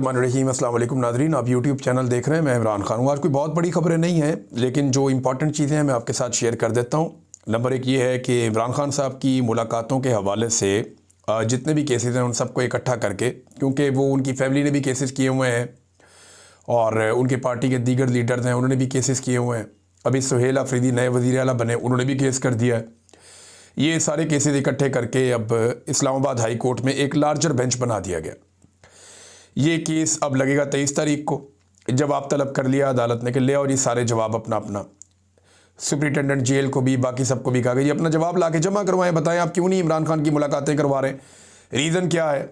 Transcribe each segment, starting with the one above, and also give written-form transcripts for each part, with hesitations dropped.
रहीम अस्सलाम वालेकुम नाजरीन, आप यूट्यूब चैनल देख रहे हैं। मैं इमरान खान हूँ। आज कोई बहुत बड़ी खबरें नहीं हैं, लेकिन जो इंपॉर्टेंट चीज़ें हैं मैं आपके साथ शेयर कर देता हूँ। नंबर एक ये है कि इमरान खान साहब की मुलाकातों के हवाले से जितने भी केसेस हैं उन सबको इकट्ठा करके, क्योंकि वो उनकी फैमिली ने भी केसेस किए हुए हैं और उनके पार्टी के दीगर लीडर्स हैं उन्होंने भी केसेस किए हुए हैं। अभी सुहेल अफरीदी नए वज़ीर आला बने, उन्होंने भी केस कर दिया है। ये सारे केसेस इकट्ठे करके अब इस्लामाबाद हाई कोर्ट में एक लार्जर बेंच बना दिया गया। ये केस अब लगेगा 23 तारीख को। जवाब तलब कर लिया अदालत ने कि ले और ये सारे जवाब अपना अपना सुप्रिटेंडेंट जेल को भी, बाकी सबको भी कहा गया ये अपना जवाब ला के जमा करवाएं, बताएं आप क्यों नहीं इमरान खान की मुलाकातें करवा रहे हैं, रीज़न क्या है।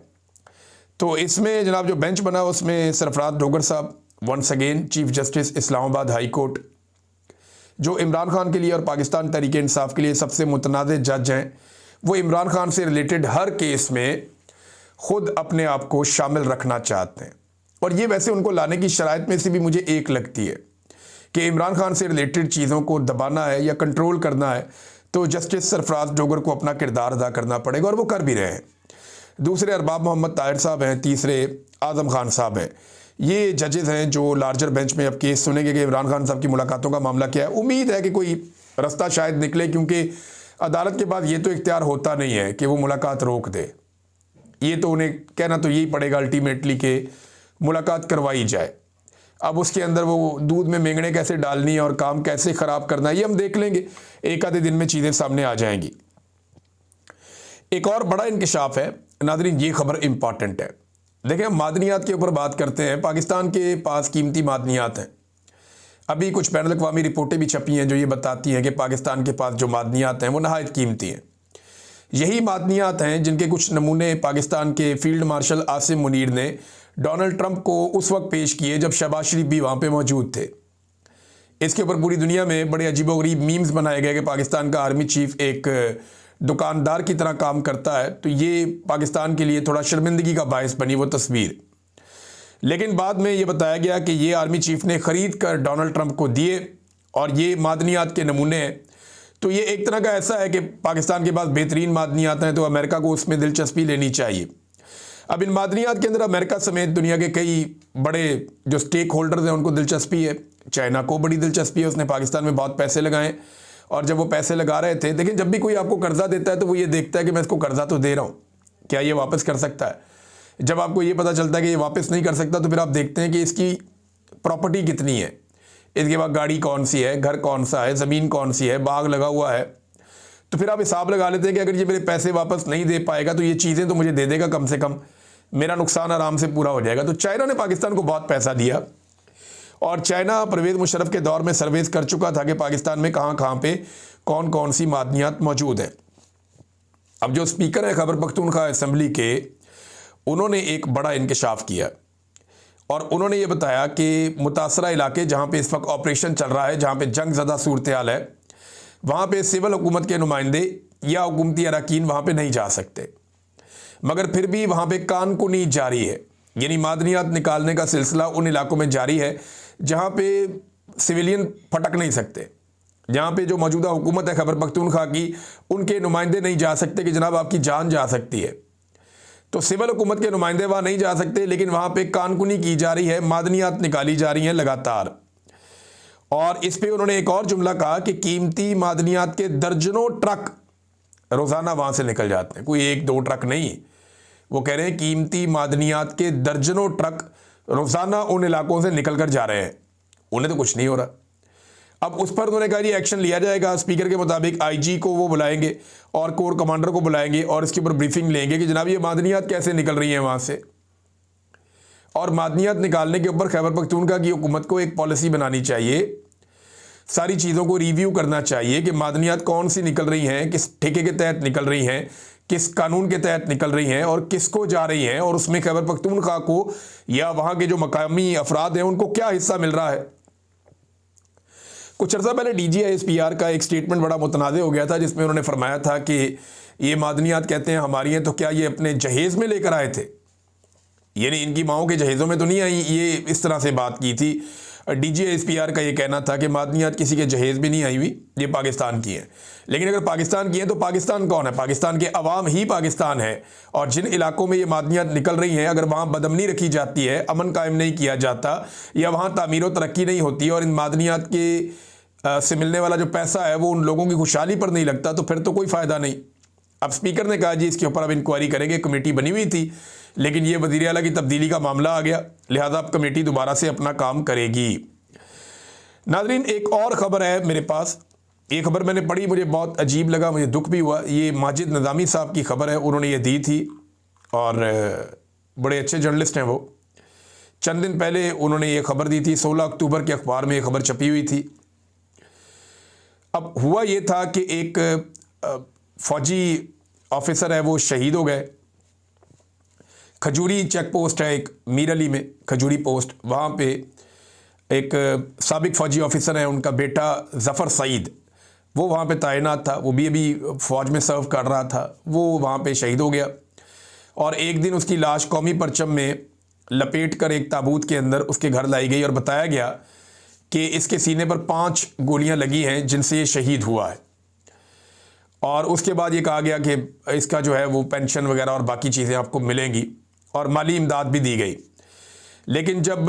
तो इसमें जनाब जो बेंच बना उसमें सरफराज डोगर साहब, once again chief justice Islamabad high court, जो इमरान खान के लिए और पाकिस्तान तहरीक इंसाफ के लिए सबसे मुतनाज़ जज हैं, वो इमरान खान से रिलेटेड हर केस में ख़ुद अपने आप को शामिल रखना चाहते हैं। और ये वैसे उनको लाने की शराइत में से भी मुझे एक लगती है कि इमरान खान से रिलेटेड चीज़ों को दबाना है या कंट्रोल करना है तो जस्टिस सरफराज डोगर को अपना किरदार अदा करना पड़ेगा, और वो कर भी रहे हैं। दूसरे अरबाब मोहम्मद ताहिर साहब हैं, तीसरे आज़म खान साहब हैं। ये जजेज़ हैं जो लार्जर बेंच में अब केस सुनेंगे कि इमरान खान साहब की मुलाकातों का मामला क्या है। उम्मीद है कि कोई रास्ता शायद निकले, क्योंकि अदालत के बाद ये तो इख्तियार होता नहीं है कि वो मुलाकात रोक दे। ये तो उन्हें कहना तो यही पड़ेगा अल्टीमेटली कि मुलाकात करवाई जाए। अब उसके अंदर वो दूध में मेंगड़े कैसे डालनी है और काम कैसे ख़राब करना है ये हम देख लेंगे, एक आधे दिन में चीज़ें सामने आ जाएंगी। एक और बड़ा इंकशाफ है नाज़रीन, ये खबर इंपॉर्टेंट है। देखें, हम मादनियात के ऊपर बात करते हैं। पाकिस्तान के पास कीमती मादनियात हैं। अभी कुछ बैनुल अक़वामी रिपोर्टें भी छपी हैं जो ये बताती हैं कि पाकिस्तान के पास जो मादनियात हैं वो नहायत कीमती हैं। यही मादनियात हैं जिनके कुछ नमूने पाकिस्तान के फील्ड मार्शल आसिम मुनीर ने डोनाल्ड ट्रंप को उस वक्त पेश किए जब शहबाज शरीफ भी वहाँ पे मौजूद थे। इसके ऊपर पूरी दुनिया में बड़े अजीबोगरीब मीम्स बनाए गए कि पाकिस्तान का आर्मी चीफ एक दुकानदार की तरह काम करता है। तो ये पाकिस्तान के लिए थोड़ा शर्मिंदगी का बायस बनी वो तस्वीर। लेकिन बाद में ये बताया गया कि ये आर्मी चीफ ने ख़रीद कर डोनाल्ड ट्रंप को दिए और ये मादनियात के नमूने हैं। तो ये एक तरह का ऐसा है कि पाकिस्तान के पास बेहतरीन मादनियात हैं तो अमेरिका को उसमें दिलचस्पी लेनी चाहिए। अब इन मादनियात के अंदर अमेरिका समेत दुनिया के कई बड़े जो स्टेक होल्डर्स हैं उनको दिलचस्पी है। चाइना को बड़ी दिलचस्पी है, उसने पाकिस्तान में बहुत पैसे लगाए। और जब वो पैसे लगा रहे थे, लेकिन जब भी कोई आपको कर्जा देता है तो वो ये देखता है कि मैं इसको कर्जा तो दे रहा हूँ, क्या ये वापस कर सकता है। जब आपको ये पता चलता है कि ये वापस नहीं कर सकता तो फिर आप देखते हैं कि इसकी प्रॉपर्टी कितनी है, इसके बाद गाड़ी कौन सी है, घर कौन सा है, ज़मीन कौन सी है, बाग लगा हुआ है। तो फिर आप हिसाब लगा लेते हैं कि अगर ये मेरे पैसे वापस नहीं दे पाएगा तो ये चीज़ें तो मुझे दे देगा, कम से कम मेरा नुकसान आराम से पूरा हो जाएगा। तो चाइना ने पाकिस्तान को बहुत पैसा दिया और चाइना परवेज़ मुशर्रफ के दौर में सर्वेस कर चुका था कि पाकिस्तान में कहाँ कहाँ पे कौन कौन सी मादनियात मौजूद हैं। अब जो स्पीकर है खैबर पख्तूनख्वा असम्बली के, उन्होंने एक बड़ा इंकशाफ किया और उन्होंने ये बताया कि मुतासरा इलाके जहाँ पे इस वक्त ऑपरेशन चल रहा है, जहाँ पे जंग ज़दा सूरत हाल है, वहाँ पे सिविल हुकूमत के नुमाइंदे या हुकूमती अरकान वहाँ पे नहीं जा सकते, मगर फिर भी वहाँ पे कानकुनी जारी है। यानी मादनियात निकालने का सिलसिला उन इलाकों में जारी है जहाँ पे सिविलियन फटक नहीं सकते, जहाँ पे जो मौजूदा हुकूमत है खैबर पख्तूनख्वा की, उनके नुमाइंदे नहीं जा सकते कि जनाब आपकी जान जा सकती है। तो सिविल हुकूमत के नुमाइंदे वहाँ नहीं जा सकते, लेकिन वहाँ पे कानकुनी की जा रही है, मादनियात निकाली जा रही हैं लगातार। और इस पे उन्होंने एक और जुमला कहा कि कीमती मादनियात के दर्जनों ट्रक रोज़ाना वहाँ से निकल जाते हैं, कोई एक दो ट्रक नहीं। वो कह रहे हैं कीमती मादनियात के दर्जनों ट्रक रोज़ाना उन इलाकों से निकल कर जा रहे हैं, उन्हें तो कुछ नहीं हो रहा। अब उस पर उन्होंने कहा जी एक्शन लिया जाएगा। स्पीकर के मुताबिक आईजी को वो बुलाएंगे और कोर कमांडर को बुलाएंगे और इसके ऊपर ब्रीफिंग लेंगे कि जनाब ये मादनियात कैसे निकल रही हैं वहाँ से। और मादनियात निकालने के ऊपर खैबर पख्तूनख्वा की हुकूमत को एक पॉलिसी बनानी चाहिए, सारी चीज़ों को रिव्यू करना चाहिए कि मादनियात कौन सी निकल रही हैं, किस ठेके के तहत निकल रही हैं, किस कानून के तहत निकल रही हैं और किसको जा रही हैं, और उसमें खैबर पख्तूनख्वा को या वहाँ के जो मकामी अफराद हैं उनको क्या हिस्सा मिल रहा है। कुछ अर्सा पहले DGISPR का एक स्टेटमेंट बड़ा मुतनाज़ हो गया था जिसमें उन्होंने फरमाया था कि ये मादनियात कहते हैं हमारी हैं, तो क्या ये अपने जहेज़ में लेकर आए थे, यानी इनकी माओं के जहेज़ों में तो नहीं आई। ये इस तरह से बात की थी DGISPR का ये कहना था कि मादनियात किसी के जहेज़ भी नहीं आई हुई, ये पाकिस्तान की है। लेकिन अगर पाकिस्तान की है तो पाकिस्तान कौन है? पाकिस्तान के अवाम ही पाकिस्तान है। और जिन इलाकों में ये मादनियात निकल रही हैं, अगर वहाँ बदअमनी रखी जाती है, अमन कायम नहीं किया जाता, या वहाँ तामीर व तरक्की नहीं होती और इन मादनियात के से मिलने वाला जो पैसा है वो उन लोगों की खुशहाली पर नहीं लगता, तो फिर तो कोई फ़ायदा नहीं। अब स्पीकर ने कहा जी इसके ऊपर अब इंक्वायरी करेंगे, कमेटी बनी हुई थी, लेकिन ये वज़ीर आला की तब्दीली का मामला आ गया, लिहाजा अब कमेटी दोबारा से अपना काम करेगी। नाज़रीन, एक और ख़बर है मेरे पास, ये खबर मैंने पढ़ी, मुझे बहुत अजीब लगा, मुझे दुख भी हुआ। ये माजिद निज़ामी साहब की खबर है, उन्होंने ये दी थी और बड़े अच्छे जर्नलिस्ट हैं वो। चंद दिन पहले उन्होंने ये खबर दी थी, 16 अक्टूबर के अखबार में ये खबर छपी हुई थी। अब हुआ ये था कि एक फ़ौजी ऑफिसर है वो शहीद हो गए। खजूरी चेक पोस्ट है एक मीर अली में, खजूरी पोस्ट, वहाँ पे एक साबिक फ़ौजी ऑफिसर है, उनका बेटा ज़फ़र सईद, वो वहाँ पे तैनात था, वो भी अभी फ़ौज में सर्व कर रहा था, वो वहाँ पे शहीद हो गया। और एक दिन उसकी लाश कौमी परचम में लपेट कर एक ताबूत के अंदर उसके घर लाई गई और बताया गया कि इसके सीने पर 5 गोलियां लगी हैं जिनसे ये शहीद हुआ है। और उसके बाद ये कहा गया कि इसका जो है वो पेंशन वगैरह और बाकी चीज़ें आपको मिलेंगी और माली इमदाद भी दी गई। लेकिन जब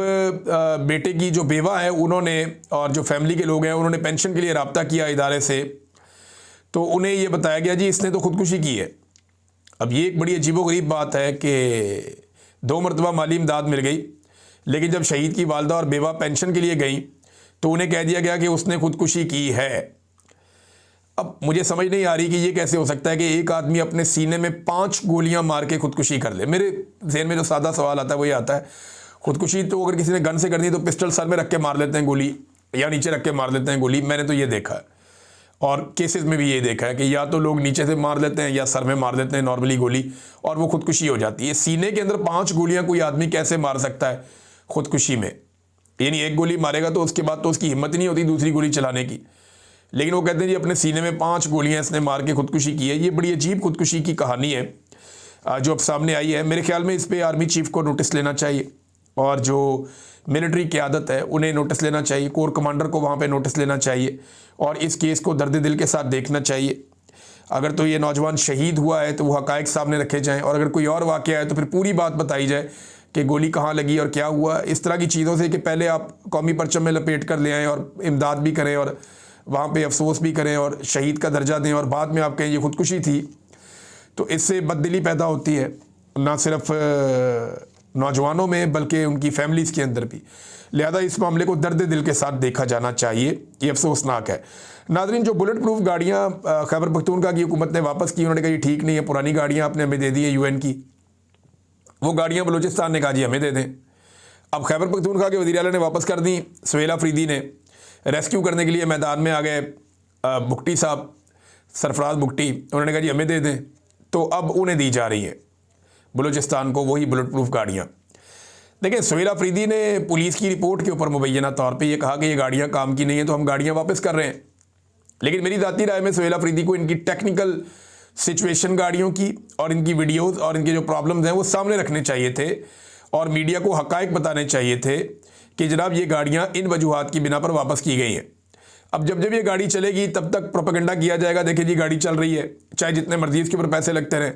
बेटे की जो बेवा है उन्होंने और जो फैमिली के लोग हैं उन्होंने पेंशन के लिए रब्ता किया इदारे से, तो उन्हें ये बताया गया जी इसने तो ख़ुदकुशी की है। अब ये एक बड़ी अजीबोगरीब बात है कि 2 मरतबा माली इमदाद मिल गई, लेकिन जब शहीद की वालदा और बेवा पेंशन के लिए गई तो उन्हें कह दिया गया कि उसने ख़ुदकुशी की है। अब मुझे समझ नहीं आ रही कि ये कैसे हो सकता है कि एक आदमी अपने सीने में 5 गोलियां मार के ख़ुदकुशी कर ले। मेरे जहन में जो सादा सवाल आता है वो ये आता है, ख़ुदकुशी तो अगर किसी ने गन से करनी तो पिस्टल सर में रख के मार लेते हैं गोली, या नीचे रख के मार लेते हैं गोली। मैंने तो ये देखा है और केसेस में भी ये देखा है कि या तो लोग नीचे से मार लेते हैं या सर में मार लेते हैं नॉर्मली गोली, और वो ख़ुदकुशी हो जाती है। सीने के अंदर 5 गोलियां कोई आदमी कैसे मार सकता है ख़ुदकुशी में? यानी एक गोली मारेगा तो उसके बाद तो उसकी हिम्मत नहीं होती दूसरी गोली चलाने की, लेकिन वो कहते हैं जी अपने सीने में 5 गोलियां इसने मार के ख़ुदकुशी की है। ये बड़ी अजीब ख़ुदकुशी की कहानी है जो अब सामने आई है। मेरे ख्याल में इस पर आर्मी चीफ को नोटिस लेना चाहिए और जो मिलिट्री क़यादत है उन्हें नोटिस लेना चाहिए, कोर कमांडर को वहाँ पे नोटिस लेना चाहिए और इस केस को दर्द दिल के साथ देखना चाहिए। अगर तो ये नौजवान शहीद हुआ है तो वो हक़ाइक़ सामने रखे जाएँ, और अगर कोई और वाक़या है तो फिर पूरी बात बताई जाए कि गोली कहाँ लगी और क्या हुआ। इस तरह की चीज़ों से कि पहले आप कौमी परचम में लपेट कर ले आएँ और इमदाद भी करें और वहाँ पे अफसोस भी करें और शहीद का दर्जा दें, और बाद में आप कहें ये ख़ुदकुशी थी, तो इससे बददिली पैदा होती है ना सिर्फ नौजवानों में बल्कि उनकी फैमिलीज़ के अंदर भी। लिहाजा इस मामले को दर्द दिल के साथ देखा जाना चाहिए, ये अफसोसनाक है। नाज़रीन, जो बुलेट प्रूफ गाड़ियाँ खैबर पख्तूनख्वा की हुकूमत ने वापस की, उन्होंने कहा ये ठीक नहीं है, पुरानी गाड़ियाँ आपने हमें दे दी है UN की, वो गाड़ियाँ बलूचिस्तान ने कहा जी हमें दे दें। अब खैबर पख्तूनख्वा के वज़ीर आला ने वापस कर दी। सुहेल अफरीदी ने रेस्क्यू करने के लिए मैदान में आ गए, बुगटी साहब, सरफराज बुगटी, उन्होंने कहा जी हमें दे दें, तो अब उन्हें दी जा रही है बलूचिस्तान को वही बुलेट प्रूफ गाड़ियाँ। देखिए, सुहेल अफरीदी ने पुलिस की रिपोर्ट के ऊपर मुबैना तौर पे ये कहा कि ये गाड़ियाँ काम की नहीं है तो हम गाड़ियाँ वापस कर रहे हैं। लेकिन मेरी ज़ाती राय में सुहेल अफरीदी को इनकी टेक्निकल सिचुएशन गाड़ियों की और इनकी वीडियोस और इनके जो प्रॉब्लम्स हैं वो सामने रखने चाहिए थे और मीडिया को हक़ाइक़ बताने चाहिए थे कि जनाब ये गाड़ियाँ इन वजूहात की बिना पर वापस की गई हैं। अब जब जब ये गाड़ी चलेगी तब तक प्रोपेगेंडा किया जाएगा, देखिए जी गाड़ी चल रही है, चाहे जितने मर्जी इसके ऊपर पैसे लगते रहें।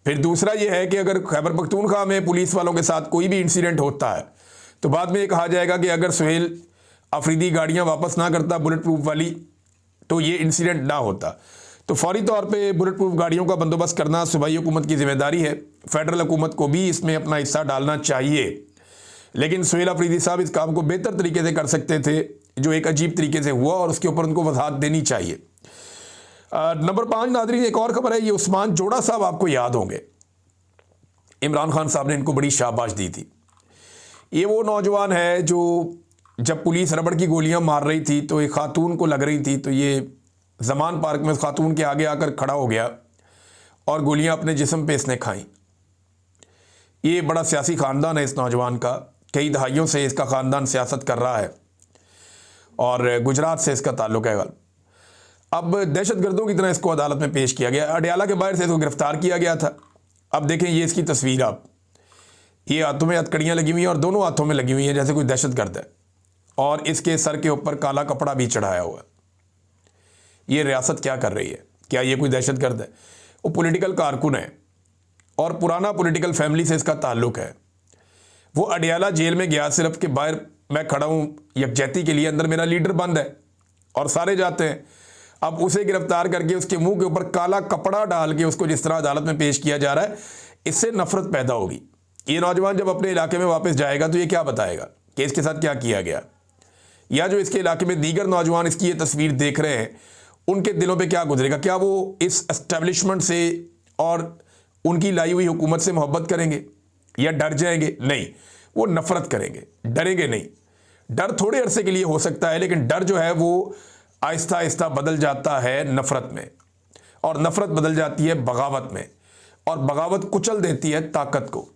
फिर दूसरा ये है कि अगर खैबर पख्तूनख्वा में पुलिस वालों के साथ कोई भी इंसिडेंट होता है तो बाद में ये कहा जाएगा कि अगर सुहेल अफरीदी गाड़ियाँ वापस ना करता बुलेट प्रूफ वाली तो ये इंसिडेंट ना होता। तो फौरी तौर पे बुलेट प्रूफ गाड़ियों का बंदोबस्त करना सूबाई हुकूमत की ज़िम्मेदारी है, फेडरल हुकूमत को भी इसमें अपना हिस्सा डालना चाहिए। लेकिन सुहेल अफरीदी साहब इस काम को बेहतर तरीके से कर सकते थे, जो एक अजीब तरीके से हुआ, और उसके ऊपर उनको वजाहत देनी चाहिए। नंबर 5 नाज़रीन, एक और खबर है, ये उस्मान जोड़ा साहब आपको याद होंगे, इमरान खान साहब ने इनको बड़ी शाबाश दी थी। ये वो नौजवान है जो जब पुलिस रबड़ की गोलियां मार रही थी तो एक खातून को लग रही थी, तो ये ज़मान पार्क में उस खातून के आगे आकर खड़ा हो गया और गोलियां अपने जिस्म पे इसने खाई। ये बड़ा सियासी ख़ानदान है इस नौजवान का, कई दहाइयों से इसका ख़ानदान सियासत कर रहा है और गुजरात से इसका ताल्लुक़ है। अब दहशतगर्दों की तरह इसको अदालत में पेश किया गया, अडयाला के बाहर से इसको गिरफ़्तार किया गया था। अब देखें ये इसकी तस्वीर, आप ये हाथों में हथकड़ियाँ लगी हुई हैं और दोनों हाथों में लगी हुई हैं जैसे कोई दहशतगर्द है। और इसके सर के ऊपर काला कपड़ा भी चढ़ाया हुआ है। ये रियासत क्या कर रही है? क्या ये कोई दहशतगर्द है? वो पॉलिटिकल कारकुन है और पुराना पॉलिटिकल फैमिली से इसका ताल्लुक है। वो अडियाला जेल में गया सिर्फ कि बाहर मैं खड़ा हूँ यकजहती के लिए, अंदर मेरा लीडर बंद है और सारे जाते हैं। अब उसे गिरफ्तार करके उसके मुंह के ऊपर काला कपड़ा डाल के उसको जिस तरह अदालत में पेश किया जा रहा है, इससे नफरत पैदा होगी। ये नौजवान जब अपने इलाके में वापस जाएगा तो ये क्या बताएगा कि इसके साथ क्या किया गया, या जो इसके इलाके में दीगर नौजवान इसकी ये तस्वीर देख रहे हैं उनके दिलों पे क्या गुजरेगा? क्या वो इस एस्टेब्लिशमेंट से और उनकी लाई हुई हुकूमत से मोहब्बत करेंगे या डर जाएंगे? नहीं, वो नफरत करेंगे, डरेंगे नहीं। डर थोड़े अरसे के लिए हो सकता है, लेकिन डर जो है वो आहिस्ता आहिस्ता बदल जाता है नफरत में, और नफरत बदल जाती है बगावत में, और बगावत कुचल देती है ताकत को।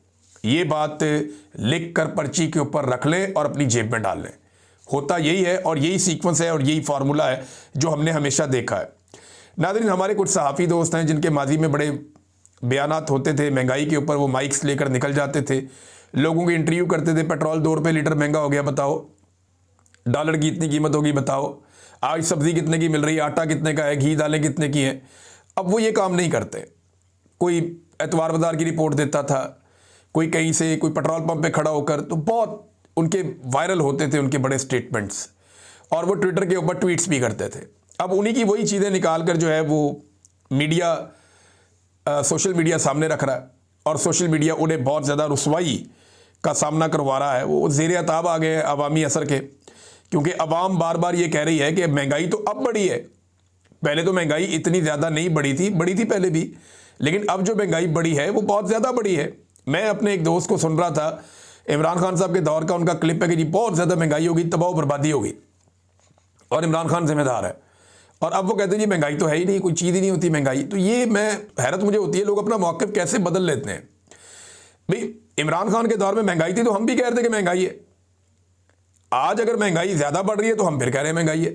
ये बात लिख कर पर्ची के ऊपर रख लें और अपनी जेब में डाल लें। होता यही है और यही सीक्वेंस है और यही फार्मूला है जो हमने हमेशा देखा है। नाज़रीन, हमारे कुछ सहाफ़ी दोस्त हैं जिनके माजी में बड़े बयानात होते थे महंगाई के ऊपर, वो माइक्स लेकर निकल जाते थे, लोगों की इंटरव्यू करते थे। पेट्रोल 2 रुपये लीटर महंगा हो गया, बताओ, डॉलर की इतनी कीमत होगी, बताओ, आज सब्ज़ी कितने की मिल रही है, आटा कितने का है, घी दालें कितने की हैं। अब वो ये काम नहीं करते। कोई एतवार बाज़ार की रिपोर्ट देता था, कोई कहीं से कोई पेट्रोल पंप पे खड़ा होकर, तो बहुत उनके वायरल होते थे उनके बड़े स्टेटमेंट्स, और वो ट्विटर के ऊपर ट्वीट्स भी करते थे। अब उन्हीं की वही चीज़ें निकाल कर जो है वो मीडिया, सोशल मीडिया सामने रख रहा है, और सोशल मीडिया उन्हें बहुत ज़्यादा रुसवाई का सामना करवा रहा है। वो ज़ेरे अताब आ गए हैं अवामी असर के, क्योंकि अवाम बार बार ये कह रही है कि महंगाई तो अब बढ़ी है। पहले तो महंगाई इतनी ज़्यादा नहीं बढ़ी थी पहले भी, लेकिन अब जो महंगाई बढ़ी है वो बहुत ज़्यादा बढ़ी है। मैं अपने एक दोस्त को सुन रहा था, इमरान खान साहब के दौर का उनका क्लिप है कि जी बहुत ज़्यादा महंगाई होगी, तबाह बर्बादी होगी, और इमरान खान जिम्मेदार है। और अब वो कहते हैं जी महंगाई तो है ही नहीं, कोई चीज़ ही नहीं होती महंगाई। तो ये मैं हैरत मुझे होती है, लोग अपना मौक़िफ़ कैसे बदल लेते हैं। भाई इमरान खान के दौर में महंगाई थी तो हम भी कह रहे थे कि महंगाई है। आज अगर महंगाई ज़्यादा बढ़ रही है तो हम फिर कह रहे हैं महंगाई है।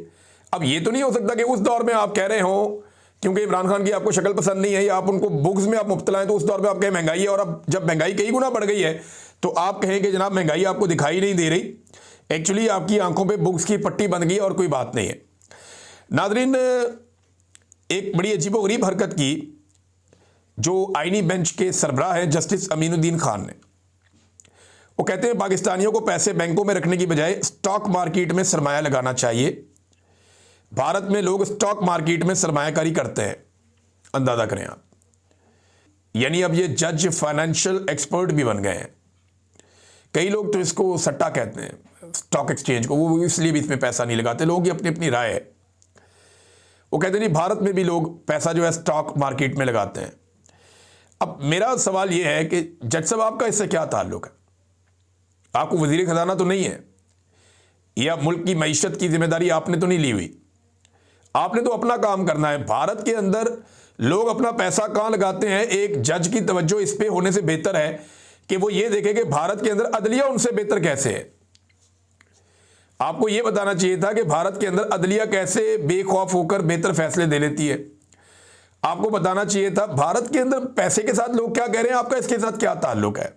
अब ये तो नहीं हो सकता कि उस दौर में आप कह रहे हो क्योंकि इमरान खान की आपको शक्ल पसंद नहीं है या आप उनको बुग्स में आप मुब्तला हैं, तो उस दौर में आप कहें महंगाई है, और अब जब महंगाई कई गुना बढ़ गई है तो आप कहें कि जनाब महंगाई आपको दिखाई नहीं दे रही, एक्चुअली आपकी आंखों पे बुग्स की पट्टी बन गई और कोई बात नहीं है। नाज़रीन, एक बड़ी अजीबोगरीब हरकत की जो आईनी बेंच के सरबराह हैं जस्टिस अमीनुद्दीन खान ने। वो कहते हैं पाकिस्तानियों को पैसे बैंकों में रखने की बजाय स्टॉक मार्केट में सरमाया लगाना चाहिए। भारत में लोग स्टॉक मार्केट में सरमायाकारी करते हैं, अंदाज़ा करें आप। यानी अब ये जज फाइनेंशियल एक्सपर्ट भी बन गए हैं। कई लोग तो इसको सट्टा कहते हैं, स्टॉक एक्सचेंज को, वो इसलिए भी इसमें पैसा नहीं लगाते। लोगों की अपनी अपनी राय है। वो कहते हैं भारत में भी लोग पैसा जो है स्टॉक मार्केट में लगाते हैं। अब मेरा सवाल ये है कि जज साहब आपका इससे क्या ताल्लुक है? आपको वजीर खजाना तो नहीं है, या मुल्क की मईशत की जिम्मेदारी आपने तो नहीं ली हुई। आपने तो अपना काम करना है। भारत के अंदर लोग अपना पैसा कहाँ लगाते हैं, एक जज की तवज्जो इस पे होने से बेहतर है कि वो ये देखे कि भारत के अंदर अदलिया उनसे बेहतर कैसे है। आपको ये बताना चाहिए था कि भारत के अंदर अदलिया कैसे बेखौफ होकर बेहतर फैसले दे लेती है। आपको बताना चाहिए था भारत के अंदर पैसे के साथ लोग क्या कह रहे हैं, आपका इसके साथ क्या ताल्लुक है।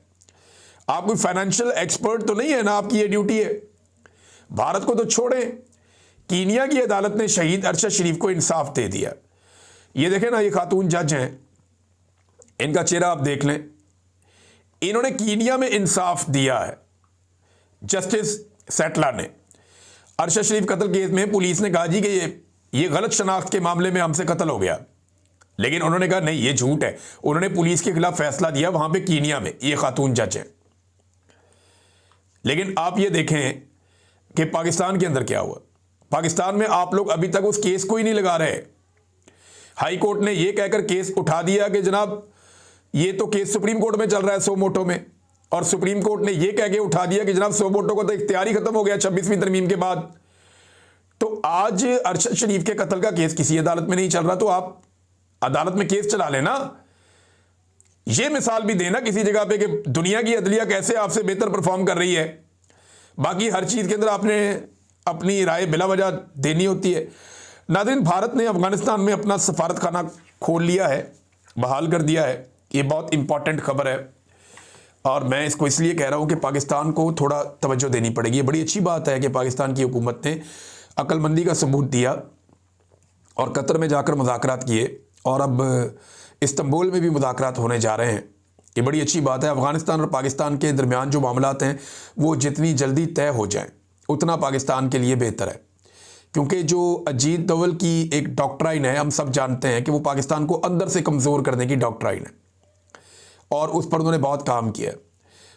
आप कोई फाइनेंशियल एक्सपर्ट तो नहीं है ना, आपकी ये ड्यूटी है। भारत को तो छोड़ें, कीनिया की अदालत ने शहीद अरशद शरीफ को इंसाफ दे दिया। ये देखें ना, ये खातून जज हैं, इनका चेहरा आप देख लें। इन्होंने कीनिया में इंसाफ दिया है। जस्टिस सेटला ने अरशद शरीफ कत्ल केस में पुलिस ने कहा जी कि ये गलत शनाख्त के मामले में हमसे कत्ल हो गया, लेकिन उन्होंने कहा नहीं, ये झूठ है। उन्होंने पुलिस के खिलाफ फैसला दिया वहां पे कीनिया में। ये खातून जज है। लेकिन आप ये देखें कि पाकिस्तान के अंदर क्या हुआ। पाकिस्तान में आप लोग अभी तक उस केस को ही नहीं लगा रहे। हाई कोर्ट ने यह कहकर केस उठा दिया कि जनाब ये तो केस सुप्रीम कोर्ट में चल रहा है सो मोटो में, और सुप्रीम कोर्ट ने यह कह के उठा दिया कि जनाब सो मोटो का तो इख्तियार ही खत्म हो गया 26वीं तरमीम के बाद। तो आज अरशद शरीफ के कत्ल का केस किसी अदालत में नहीं चल रहा, तो आप अदालत में केस चला लेना। यह मिसाल भी देना किसी जगह पे कि दुनिया की अदलिया कैसे आपसे बेहतर परफॉर्म कर रही है। बाकी हर चीज़ के अंदर आपने अपनी राय बिला वजह देनी होती है। नाज़रीन, भारत ने अफगानिस्तान में अपना सफारत खाना खोल लिया है, बहाल कर दिया है। ये बहुत इंपॉर्टेंट खबर है। और मैं इसको इसलिए कह रहा हूँ कि पाकिस्तान को थोड़ा तवज्जो देनी पड़ेगी। ये बड़ी अच्छी बात है कि पाकिस्तान की हुकूमत ने अक्लमंदी का सबूत दिया और कतर में जाकर मुज़ाकरात किए और अब इस्तांबुल में भी मुज़ाकरात होने जा रहे हैं। ये बड़ी अच्छी बात है। अफ़गानिस्तान और पाकिस्तान के दरमियान जो मामलात हैं वो जितनी जल्दी तय हो जाएं उतना पाकिस्तान के लिए बेहतर है, क्योंकि जो अजीत दोवल की एक डॉक्ट्राइन है, हम सब जानते हैं कि वो पाकिस्तान को अंदर से कमज़ोर करने की डॉक्ट्राइन है और उस पर उन्होंने बहुत काम किया है।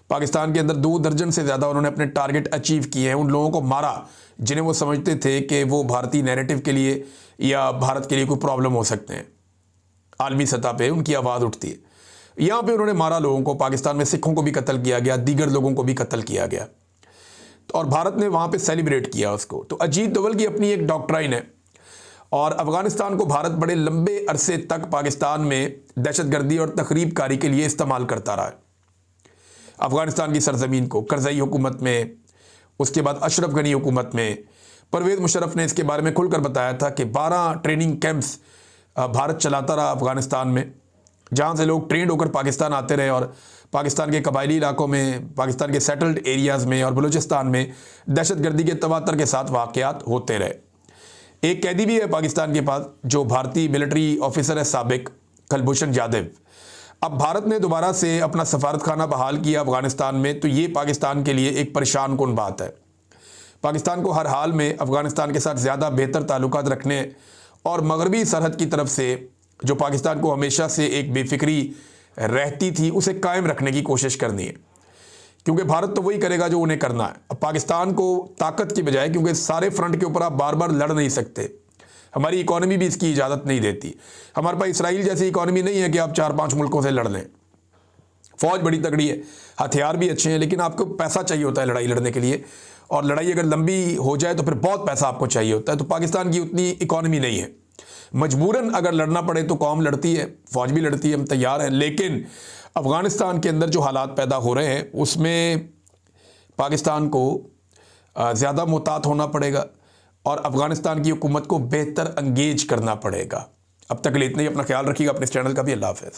पाकिस्तान के अंदर 2 दर्जन से ज़्यादा उन्होंने अपने टारगेट अचीव किए हैं। उन लोगों को मारा जिन्हें वो समझते थे कि वो भारतीय नैरेटिव के लिए या भारत के लिए कोई प्रॉब्लम हो सकते हैं। आलमी सतह पे उनकी आवाज़ उठती है। यहाँ पे उन्होंने मारा लोगों को। पाकिस्तान में सिखों को भी कत्ल किया गया, दीगर लोगों को भी कत्ल किया गया और भारत ने वहाँ पे सेलिब्रेट किया उसको। तो अजीत दोवल की अपनी एक डॉक्ट्राइन है और अफ़गानिस्तान को भारत बड़े लंबे अरसे तक पाकिस्तान में दहशतगर्दी और तखरीब कारी के लिए इस्तेमाल करता रहा है। अफ़गानिस्तान की सरजमीन को करज़ई हुकूमत में, उसके बाद अशरफ गनी हुकूमत में परवेज़ मुशर्रफ ने इसके बारे में खुलकर बताया था कि 12 ट्रेनिंग कैंप्स भारत चलाता रहा अफ़गानिस्तान में, जहाँ से लोग ट्रेंड होकर पाकिस्तान आते रहे और पाकिस्तान के कबायली इलाकों में, पाकिस्तान के सेटल्ड एरियाज़ में और बलूचिस्तान में दहशतगर्दी के तवातर के साथ वाक़यात होते रहे। एक कैदी भी है पाकिस्तान के पास जो भारतीय मिलिट्री ऑफिसर है साबिक, कुलभूषण जाधव। अब भारत ने दोबारा से अपना सफारतखाना बहाल किया अफ़गानिस्तान में, तो ये पाकिस्तान के लिए एक परेशान कुन बात है। पाकिस्तान को हर हाल में अफ़गानिस्तान के साथ ज़्यादा बेहतर ताल्लुकात रखने और मगरबी सरहद की तरफ से जो पाकिस्तान को हमेशा से एक बेफिक्री रहती थी उसे कायम रखने की कोशिश करनी है, क्योंकि भारत तो वही करेगा जो उन्हें करना है। अब पाकिस्तान को ताकत की बजाय, क्योंकि सारे फ्रंट के ऊपर आप बार बार लड़ नहीं सकते, हमारी इकॉनमी भी इसकी इजाज़त नहीं देती। हमारे पास इसराइल जैसी इकॉनमी नहीं है कि आप 4-5 मुल्कों से लड़ लें। फ़ौज बड़ी तगड़ी है, हथियार भी अच्छे हैं, लेकिन आपको पैसा चाहिए होता है लड़ाई लड़ने के लिए, और लड़ाई अगर लंबी हो जाए तो फिर बहुत पैसा आपको चाहिए होता है। तो पाकिस्तान की उतनी इकॉनमी नहीं है। मजबूरन अगर लड़ना पड़े तो कौम लड़ती है, फ़ौज भी लड़ती है, हम तैयार हैं। लेकिन अफ़गानिस्तान के अंदर जो हालात पैदा हो रहे हैं उसमें पाकिस्तान को ज़्यादा मुहतात होना पड़ेगा और अफ़गानिस्तान की हुकूमत को बेहतर एंगेज करना पड़ेगा। अब तक के लिए इतना ही। अपना ख्याल रखिएगा, अपने इस चैनल का भी। अल्लाह हाफ़िज़।